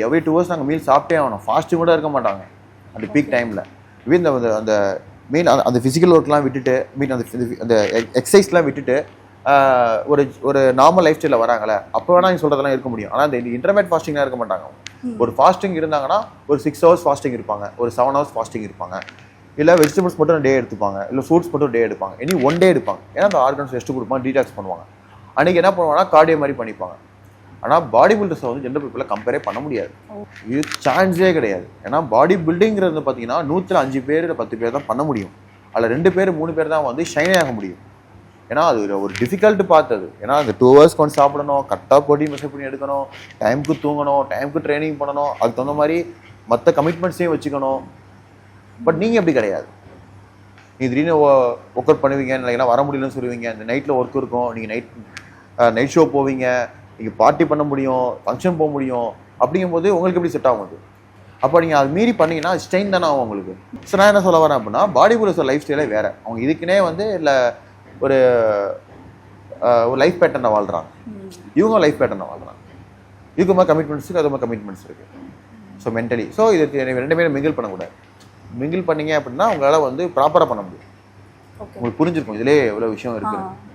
Every 2 hours நாங்கள் meal சாப்பிட்டே ஆகணும். ஃபாஸ்டிங் கூட இருக்க மாட்டாங்க அந்த பீக் டைமில். இந்த அந்த மீன் அந்த ஃபிசிக்கல் ஒர்க்லாம் விட்டுட்டு அந்த எக்ஸசைஸ்லாம் விட்டுட்டு ஒரு ஒரு நார்மல் லைஃப் ஸ்டைலில் வராங்களே, அப்போ வேணால் நீங்கள் சொல்கிறதெல்லாம் இருக்க முடியும். ஆனால் இந்த இன்டர்மீடியட் ஃபாஸ்டிங்லாம் இருக்க மாட்டாங்க. ஒரு ஃபாஸ்டிங் இருந்தாங்கன்னா ஒரு 6 ஹவர்ஸ் ஃபாஸ்டிங் இருப்பாங்க, ஒரு 7 ஹவர்ஸ் ஃபாஸ்டிங் இருப்பாங்க, இல்லை வெஜிடபிள்ஸ் மட்டும் டே எடுத்துப்பாங்க, இல்லை ஃப்ரூட்ஸ் மட்டும் டே எடுப்பாங்க, இனி 1 டே எடுப்பாங்க. ஏன்னா அந்த ஆர்கன்ஸ் ரெஸ்ட் கொடுப்பாங்க, டீடாக்ஸ் பண்ணுவாங்க. அன்றைக்கி என்ன பண்ணுவாங்கன்னா கார்டியோ மாதிரி பண்ணிப்பாங்க. ஆனால் பாடி பில்டர்ஸை வந்து ஜென்ரல் பீப்புளை கம்பேரே பண்ண முடியாது, இது சான்ஸே கிடையாது. ஏன்னா பாடி பில்டிங்கிறது பார்த்தீங்கன்னா 105 பேர் 10 பேர் தான் பண்ண முடியும். அதில் 2 பேர் 3 பேர் தான் வந்து ஷைனே ஆக முடியும். ஏன்னா அது ஒரு டிஃபிகல்ட்டு பார்த்தது. ஏன்னா அந்த 2 ஹவர்ஸ் கொஞ்சம் சாப்பிடணும், கரெக்டாக ப்ரோட்டீன் மெஷர் பண்ணி எடுக்கணும், டைமுக்கு தூங்கணும், டைமுக்கு ட்ரைனிங் பண்ணணும், அதுக்கு தகுந்த மாதிரி மற்ற கமிட்மெண்ட்ஸையும் வச்சுக்கணும். பட் நீங்கள் எப்படி கிடையாது. நீங்கள் திடீர்னு ஒர்க் அவுட் பண்ணுவீங்க, இல்லைன்னா வர முடியலன்னு சொல்லுவீங்க, இந்த நைட்டில் ஒர்க் இருக்கும், நீங்கள் நைட் ஷோ போவீங்க, நீங்கள் பார்ட்டி பண்ண முடியும், ஃபங்க்ஷன் போக முடியும். அப்படிங்கும்போது உங்களுக்கு எப்படி செட் ஆகும் அது? அப்போ நீங்கள் அது மீறி பண்ணிங்கன்னா ஸ்ட்ரெயின் தானே ஆகும் உங்களுக்கு. ஸோ நான் என்ன சொல்ல வரேன் அப்படின்னா, பாடி பில்டர்ஸ் லைஃப் ஸ்டைலே வேறு. அவங்க இதுக்குன்னே வந்து இல்லை ஒரு லைஃப் பேட்டர்னை வாழ்கிறாங்க, இவங்க லைஃப் பேட்டர்னை வாழ்கிறாங்க. இதுக்கு மாதிரி கமிட்மெண்ட்ஸ் இருக்குது, அது மாதிரி கமிட்மெண்ட்ஸ் இருக்குது. ஸோ மென்டலி இது 2 பேரும் மிங்கிள் பண்ணக்கூடாது. மிங்கிள் பண்ணீங்க அப்படின்னா உங்களால் வந்து ப்ராப்பராக பண்ண முடியும். உங்களுக்கு புரிஞ்சிருக்கும் இதிலே எவ்வளோ விஷயம் இருக்குது.